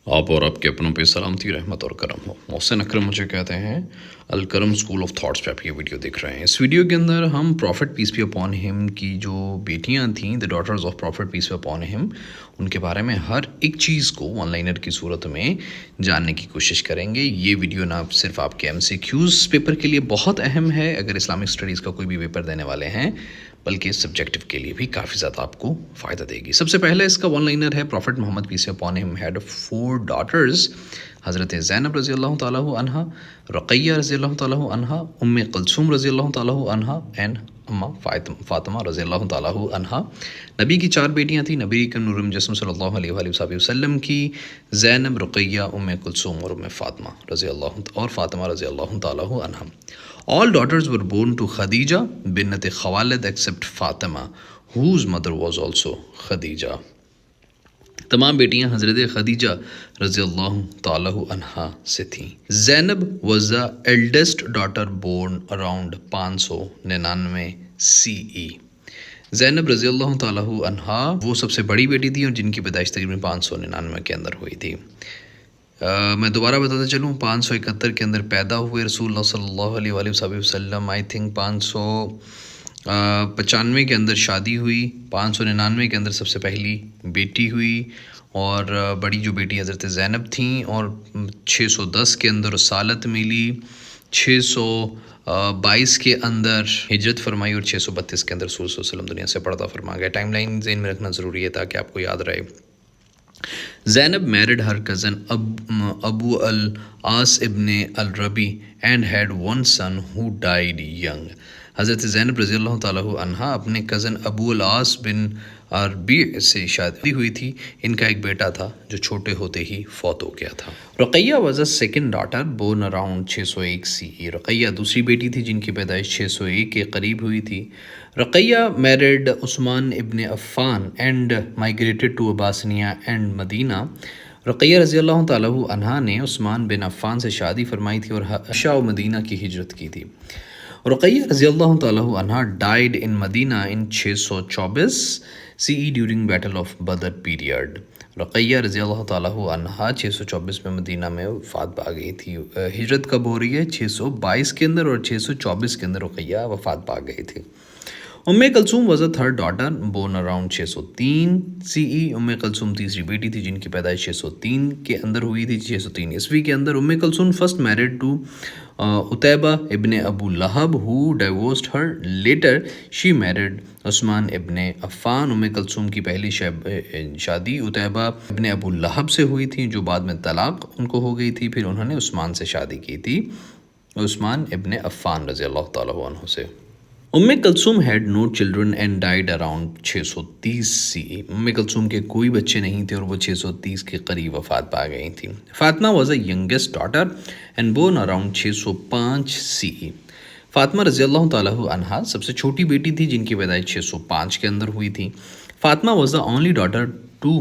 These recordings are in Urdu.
آپ اور آپ کے اپنوں پہ سلامتی رحمت اور کرم ہو۔ محسن اکرم مجھے کہتے ہیں الکرم اسکول آف تھاٹس پہ آپ یہ ویڈیو دیکھ رہے ہیں۔ اس ویڈیو کے اندر ہم پروفٹ پیس بی اپون ہم کی جو بیٹیاں تھیں، the daughters of prophet peace be upon him, ان کے بارے میں ہر ایک چیز کو ون لائنر کی صورت میں جاننے کی کوشش کریں گے۔ یہ ویڈیو نہ صرف آپ کے MCQs پیپر کے لیے بہت اہم ہے اگر اسلامک اسٹڈیز کا کوئی بھی پیپر دینے والے ہیں، بلکہ اس سبجیکٹو کے لیے بھی کافی زیادہ آپ کو فائدہ دے گی۔ سب سے پہلے اس کا ون لائنر ہے، پروفٹ محمد پیس اپون ہم ہیڈ 4 ڈاٹرز، حضرت زینب رضی اللہ تعالیٰ عنہ، رقیہ رضی اللہ تعالیٰ عنہ، ام کلثوم رضی اللہ تعالیٰ عنہ اینڈ اماں فاطمہ رضی اللہ تعالیٰ عنہ۔ نبی کی 4 بیٹیاں تھیں، نبی کا نور مجسم صلی اللہ علیہ وآلہ وسلم کی، زینب، رقیہ، ام کلثوم اور ام فاطمہ رضی اللہ تعالیٰ عنہ۔ All daughters were born to Khadija بنت خوالد except Fatima whose mother was also Khadija۔ تمام بیٹیاں حضرت خدیجہ رضی اللہ تعالیٰ عنہ سے تھیں۔ زینب was the eldest daughter born around 599 CE۔ زینب رضی اللہ تعالیٰ عنہ وہ سب سے بڑی بیٹی تھی اور جن کی پیدائش تقریباً 599 کے اندر ہوئی تھی۔ میں دوبارہ بتاتا چلوں، 571 کے اندر پیدا ہوئے رسول اللہ صلی اللہ علیہ وآلہ وسلم۔ آئی تھنک 595 کے اندر شادی ہوئی، 599 کے اندر سب سے پہلی بیٹی ہوئی، اور بڑی جو بیٹی حضرت زینب تھیں، اور 610 کے اندر رسالت ملی، 622 کے اندر ہجرت فرمائی، اور 632 کے اندر رسول صلی اللہ علیہ وسلم دنیا سے پردہ فرما گئے۔ ٹائم لائن ذہن میں رکھنا ضروری ہے تاکہ آپ کو یاد رہے۔ Zainab married her cousin Abu al-As ibn al-Rabi and had one son who died young۔ حضرت زینب رضی اللہ تعالیٰ عنہ اپنے کزن ابو العاص بن ربیع سے شادی ہوئی تھی۔ ان کا ایک بیٹا تھا جو چھوٹے ہوتے ہی فوت ہو گیا تھا۔ Ruqaiya was a second daughter born around 601 CE۔ Ruqaiya دوسری بیٹی تھی جن کی پیدائش 601 کے قریب ہوئی تھی۔ Ruqaiya married Usman ibn Affan and migrated to Abyssinia and مدینہ۔ رقیہ رضی اللہ تعالیٰ عنہ نے عثمان بن عفان سے شادی فرمائی تھی اور حبشہ و مدینہ کی ہجرت کی تھی۔ رقیہ رضی اللہ تعالیٰ عنہ died in Medina in 624 CE during Battle of Badr period۔ Ruqaiya رضی اللہ تعالیٰ عنہ 624 میں مدینہ میں وفات پا گئی تھی۔ ہجرت کب ہو رہی ہے؟ 622 کے اندر، اور 624 کے اندر رقیہ وفات پا گئی تھی۔ ام Kulsoom was a third daughter born around 603 CE۔ ام کلثوم تیسری بیٹی تھی جن کی پیدائش 603 کے اندر ہوئی تھی، 603 عیسوی کے اندر۔ ام کلثوم first married to عتیبہ ابن ابو لہب who divorced her later she married Usman ibn Affan. ام کلثوم کی پہلی شادی عتیبہ ابن ابو لہب سے ہوئی تھی جو بعد میں طلاق ان کو ہو گئی تھی، پھر انہوں نے عثمان سے شادی کی تھی، عثمان ابن عفان رضی اللہ تعالیٰ عنہ سے۔ ام Kulsoom had no children and died around 630 CE۔ ام کلثوم کے کوئی بچے نہیں تھے اور وہ 630 کے قریب وفات پا گئی تھیں۔ Fatima was a youngest daughter and born around 605 CE۔ Fatima رضی اللہ تعالیٰ عنہ سب سے چھوٹی بیٹی تھی جن کی پیدائش 605 کے اندر ہوئی تھی۔ Fatima was the only daughter to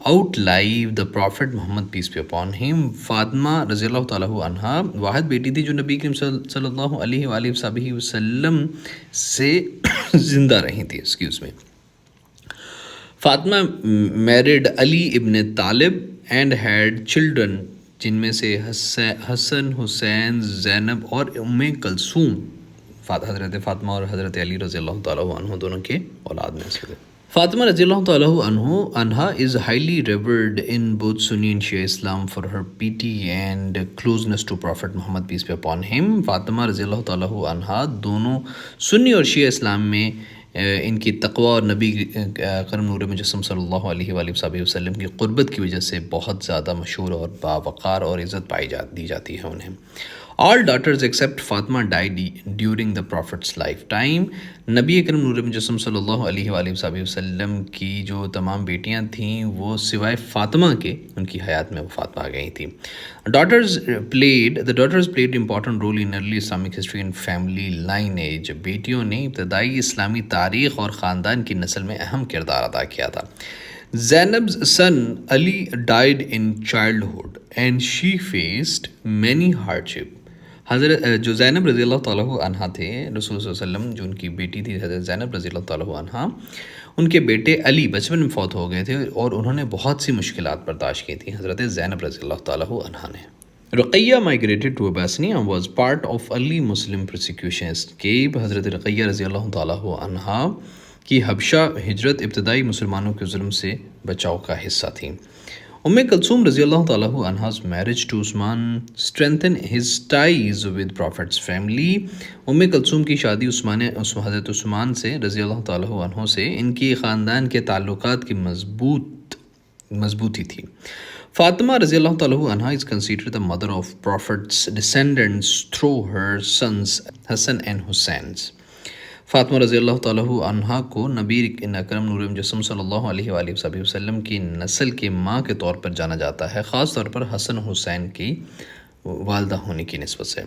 outlive the prophet Muhammad peace be upon him۔ Fatima رضی اللہ تعالیٰ عنہ واحد بیٹی تھی جو نبی کریم صلی اللہ علیہ وآلہ وسلم سے زندہ رہی تھی۔ فاطمہ میرڈ علی ابن طالب اینڈ ہیڈ چلڈرن، جن میں سے حسن، حسین، زینب اور ام کلثوم حضرت فاطمہ اور حضرت علی رضی اللہ تعالیٰ عنہ دونوں کے اولاد میں سے تھے۔ فاطمہ رضی اللہ تعالیٰ عنہ is highly revered in both Sunni and Shia Islam for her piety and closeness to Prophet Muhammad peace be upon him۔ Fatima رضی اللہ تعالیٰ عنہ دونوں سنی اور شیعہ اسلام میں ان کی تقوی اور نبی کرم نور مجسم صلی اللہ علیہ وآلہ وسلم کی قربت کی وجہ سے بہت زیادہ مشہور اور باوقار اور عزت دی جاتی ہے انہیں۔ All daughters except Fatima died during the Prophet's lifetime۔ نبی اکرم نور مجسم صلی اللہ علیہ وآلہ وسلم کی جو تمام بیٹیاں تھیں وہ سوائے فاطمہ کے ان کی حیات میں وفات پا گئی تھیں۔ The daughters played important role in early Islamic history and family lineage۔ بیٹیوں نے ابتدائی اسلامی تاریخ اور خاندان کی نسل میں اہم کردار ادا کیا تھا۔ Zainab's son Ali died in childhood and she faced many hardships۔ حضرت جو زینب رضی اللہ تعالیٰ عنہ تھے، رسول صلی اللہ علیہ وسلم جو ان کی بیٹی تھی حضرت زینب رضی اللہ تعالیٰ عنہ، ان کے بیٹے علی بچپن میں فوت ہو گئے تھے اور انہوں نے بہت سی مشکلات برداشت کی تھیں حضرت زینب رضی اللہ تعالیٰ عنہا نے. Ruqaiya migrated to Abyssinia and was part of early Muslim persecution escape. حضرت رقیہ رضی اللہ تعالیٰ عنہا کی حبشہ ہجرت ابتدائی مسلمانوں کے ظلم سے بچاؤ کا حصہ تھی. کلثوم رضی اللہ تعالیٰ عنہا's marriage to Usman strengthened his ties with Prophet's family. Kulsoom کی شادی حضرت عثمان سے رضی اللہ تعالیٰ عنہ سے ان کی خاندان کے تعلقات کی مضبوطی تھی. فاطمہ رضی اللہ تعالیٰ عنہ is considered the mother of Prophet's descendants through her sons Hassan and Hussein. Fatima رضی اللہ تعالیٰ عنہ کو نبی اکرم نور مجسم صلی اللہ علیہ وآلہ وسلم کی نسل کے ماں کے طور پر جانا جاتا ہے، خاص طور پر حسن حسین کی والدہ ہونے کی نسبت سے.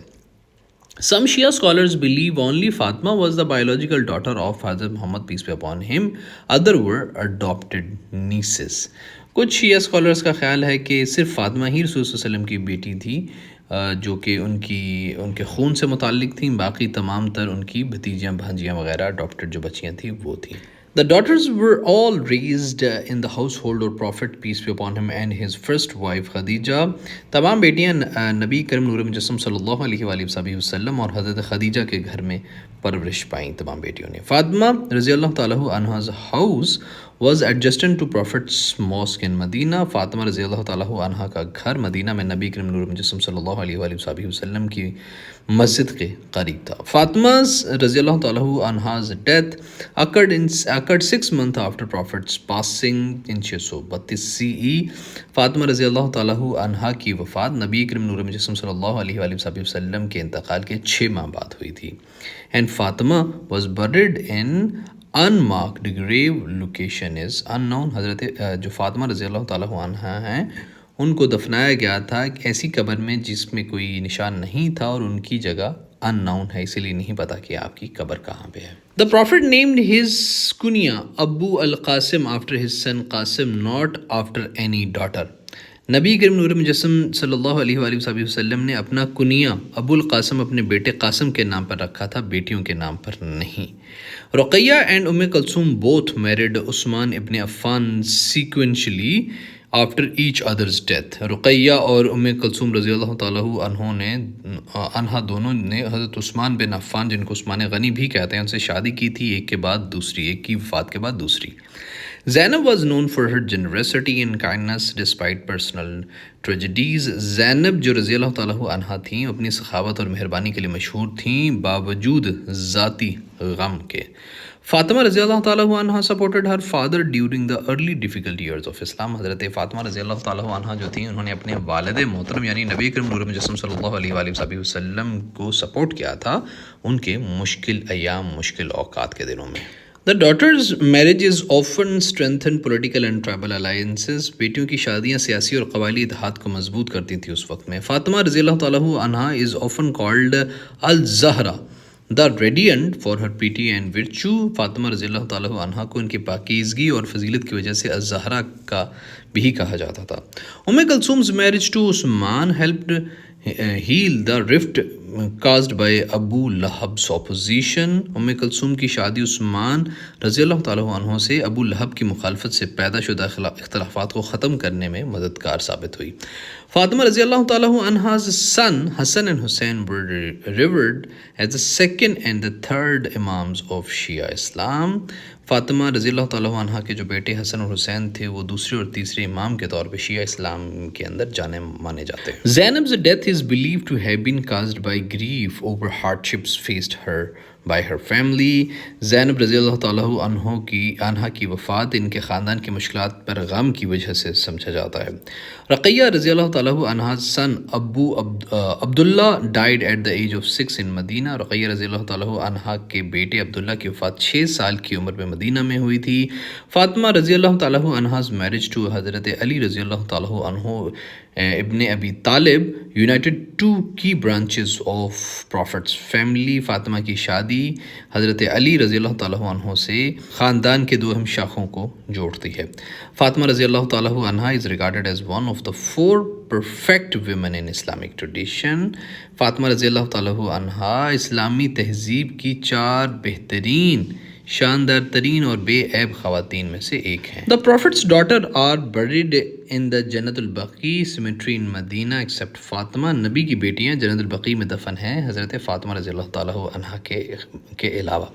Some Shia scholars believe only Fatima was the biological daughter of Hazrat Muhammad peace be upon him. Other were adopted nieces. کچھ شیعہ اسکالرس کا خیال ہے کہ صرف فاطمہ ہی رسول صلی اللہ علیہ وسلم کی بیٹی تھی جو کہ ان کے خون سے متعلق تھیں، باقی تمام تر ان کی بھتیجیاں بھانجیاں وغیرہ اڈاپٹڈ جو بچیاں تھیں وہ تھیں. The daughters were all raised in the household of Prophet peace be upon him and his first wife Khadija. تمام بیٹیاں نبی کریم نور مجسم صلی اللہ علیہ وآلہ وسلم اور حضرت خدیجہ کے گھر میں پرورش پائیں تمام بیٹیوں نے. فاطمہ رضی اللہ تعالیٰ عنہا's house was adjacent to Prophet's mosque in مدینہ. فاطمہ رضی اللہ تعالیٰ عنہ کا گھر مدینہ میں نبی کریم نور مجسم صلی اللہ علیہ وآلہ وسلم کی مسجد کے قریب تھا. فاطمہ رضی اللہ تعالیٰ عنہا's death occurred 6 months after Prophet's passing in 632 CE. Fatima رضی اللہ تعالیٰ عنہ کی وفات نبی کریم نور مجسم صلی اللہ علیہ وآلہ وسلم کے انتقال کے 6 ماہ بعد ہوئی تھی. And Fatima was buried in unmarked grave location is unknown. حضرت جو فاطمہ رضی اللہ تعالیٰ عنہ ہیں ان کو دفنایا گیا تھا ایسی قبر میں جس میں کوئی نشان نہیں تھا اور ان کی جگہ ان نون ہے، اسی لیے نہیں پتا کہ آپ کی قبر کہاں پہ ہے. The Prophet named his kunya Abu al-Qasim after his son Qasim, not after any daughter. نبی کریم نور مجسم صلی اللہ علیہ وآلہ وسلم نے اپنا کنیہ ابو القاسم اپنے بیٹے قاسم کے نام پر رکھا تھا، بیٹیوں کے نام پر نہیں. Ruqayyah and Kulsoom both married Usman ibn Affan sequentially after each other's death. Ruqaiya اور کلثوم رضی اللہ تعالیٰ عنہ دونوں نے حضرت عثمان بن عفان جن کو عثمان غنی بھی کہتے ہیں ان سے شادی کی تھی، ایک کے بعد دوسری، ایک کی وفات کے بعد دوسری. Zainab was known for her generosity and kindness despite personal tragedies. زینب جو رضی اللہ تعالیٰ عنہ تھیں اپنی سخاوت اور مہربانی کے لیے مشہور تھیں باوجود ذاتی غم کے. فاطمہ رضی اللہ تعالیٰ عنہ supported her father during the early difficult years of Islam. حضرت فاطمہ رضی اللہ تعالیٰ عنہ جو تھیں انہوں نے اپنے والد محترم یعنی نبی کریم نور مجسم صلی اللہ علیہ وآلہ وسلم کو سپورٹ کیا تھا ان کے مشکل ایام، مشکل اوقات کے دنوں میں. The daughters' marriages often strengthen political and tribal alliances. بیٹیوں کی شادیاں سیاسی اور قبائلی اتحاد کو مضبوط کرتی تھی اس وقت میں. فاطمہ رضی اللہ تعالیٰ عنہ is often called al-Zahra, the radiant for her piety and virtue. Fatima رضی اللہ تعالیٰ عنہ کو ان کی پاکیزگی اور فضیلت کی وجہ سے الزہرا کا بھی کہا جاتا تھا. کلثوم's marriage to Usman helped heal the rift caused by Abu لہب's opposition. Kulsoom کی شادی عثمان رضی اللہ تعالیٰ عنہ سے ابو لہب کی مخالفت سے پیدا شدہ اختلافات کو ختم کرنے میں مددگار ثابت ہوئی. فاطمہ رضی اللہ تعالیٰ عنہا's son Hassan and Hussein were revered as the second and the third imams of Shia Islam. Fatima رضی اللہ تعالیٰ عنہ کے جو بیٹے حسن اور حسین تھے وہ دوسرے اور تیسرے امام کے طور پہ شیعہ اسلام کے اندر جانے مانے جاتے ہیں. Zainab's death is believed to have been caused by grief over hardships faced her by her family. زینب رضی اللہ تعالیٰ عنہ کی وفات ان کے خاندان کی مشکلات پر غم کی وجہ سے سمجھا جاتا ہے. رقیہ رضی اللہ تعالیٰ عنہ's son Abu Abdullah died at the age of 6 in مدینہ. رقیہ رضی اللہ تعالیٰ عنہ کے بیٹے عبداللہ کی وفات 6 سال کی عمر میں مدینہ میں ہوئی تھی. فاطمہ رضی اللہ تعالیٰ عنہ's marriage to حضرت علی رضی اللہ تعالیٰ عنہ ابن ابی طالب united two key branches of Prophet's family. Fatima کی شادی حضرت علی رضی اللہ تعالیٰ عنہ سے خاندان کے 2 اہم شاخوں کو جوڑتی ہے. فاطمہ رضی اللہ تعالیٰ عنہ is regarded as one of the 4 perfect women in Islamic tradition. Fatima رضی اللہ تعالیٰ عنہ اسلامی تہذیب کی 4 بہترین شاندار ترین اور بے عیب خواتین میں سے ایک ہیں. The Prophet's daughter are buried in the جنت البقیع cemetery in Medina except Fatima. نبی کی بیٹیاں جنت البقیع میں دفن ہیں حضرت فاطمہ رضی اللہ تعالیٰ عنہ کے علاوہ.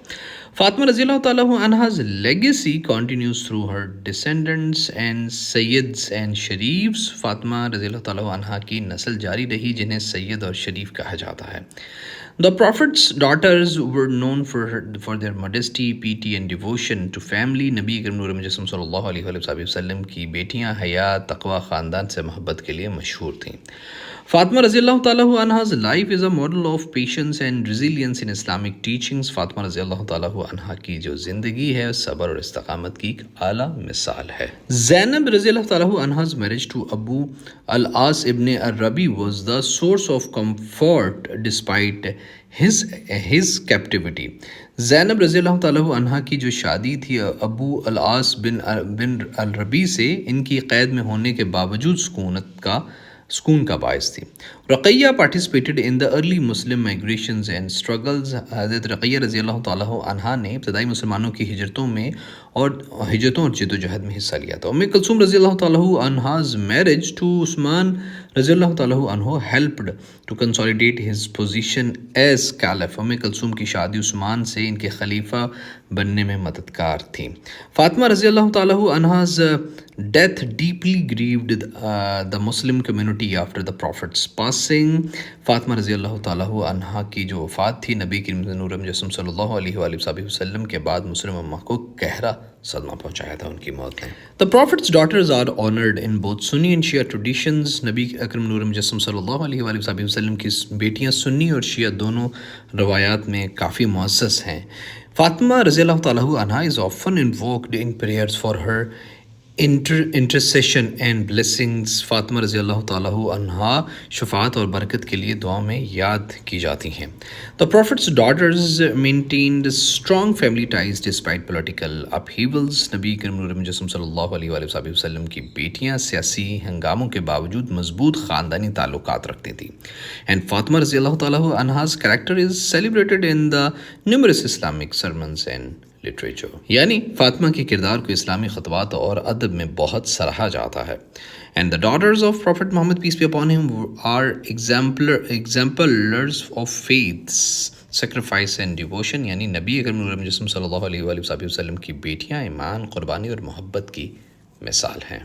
فاطمہ رضی اللہ تعالیٰ عنہ's legacy continues through her descendants and سیدز and شریفs. Fatima رضی اللہ تعالیٰ عنہ کی نسل جاری رہی جنہیں سید اور شریف کہا جاتا ہے. The Prophet's daughters were known for their modesty, piety and devotion to family. نبی کریم نور مجسم صلی اللہ علیہ وآلہ وسلم کی بیٹیاں حیا، تقوی، خاندان سے محبت کے لیے مشہور تھیں. فاطمہ رضی اللہ تعالیٰ عنہ's life is a model of patience and resilience in Islamic teachings. Fatima رضی اللہ تعالیٰ عنہ کی جو زندگی ہے صبر اور استقامت کی ایک اعلیٰ مثال ہے. زینب رضی اللہ تعالیٰ عنہ's marriage to ابو العاص ابن الربیع was the source of comfort despite his captivity. زینب رضی اللہ تعالیٰ عنہ کی جو شادی تھی ابو العاص بن الربیع سے، ان کی قید میں ہونے کے باوجود سکون کا باعث تھی. Ruqaiya participated in the early Muslim migrations and struggles. حضرت رقیہ رضی اللہ تعالیٰ عنہ نے ابتدائی مسلمانوں کی ہجرتوں اور جد و جہد میں حصہ لیا تھا. ام کلثوم رضی اللہ تعالیٰ عنہ's marriage to عثمان رضی اللہ تعالیٰ عنہ helped to consolidate his position as caliph. ام کلثوم کی شادی عثمان سے ان کے خلیفہ بننے میں مددگار تھی. فاطمہ رضی اللہ تعالیٰ عنہ's death deeply grieved the Muslim community after the Prophet's passing. Fatima رضی اللہ تعالیٰ عنہ کی جو وفات تھی نبی کریم نور مجسم صلی اللہ علیہ وآلہ وسلم کے بعد مسلم امہ کو گہرا صدمہ پہنچایا تھا ان کی موت نے. The Prophet's daughters are honored in both Sunni and Shia traditions. نبی اکرم نور مجسم صلی اللہ علیہ وآلہ وسلم کی بیٹیاں سنی اور شیعہ دونوں روایات میں کافی معزز ہیں. فاطمہ رضی اللہ تعالیٰ عنہ is often invoked in prayers for her intercession and blessings. Fatima رضی اللہ تعالیٰ عنہ شفاعت اور برکت کے لیے دعا میں یاد کی جاتی ہیں. The Prophet's daughters maintained strong family ties despite political upheavals. نبی کریم نور مجسم صلی اللہ علیہ وآلہ وسلم کی بیٹیاں سیاسی ہنگاموں کے باوجود مضبوط خاندانی تعلقات رکھتی تھیں. And فاطمہ رضی اللہ تعالیٰ عنہ's character is celebrated in the numerous Islamic sermons and literature. یعنی فاطمہ کے کردار کو اسلامی خطبات اور ادب میں بہت سراہا جاتا ہے. And the daughters of Prophet Muhammad peace be upon him are exemplars of faith, sacrifice and devotion. یعنی نبی اکرم نور مجسم صلی اللہ علیہ وآلہ وسلم کی بیٹیاں ایمان، قربانی اور محبت کی مثال ہیں.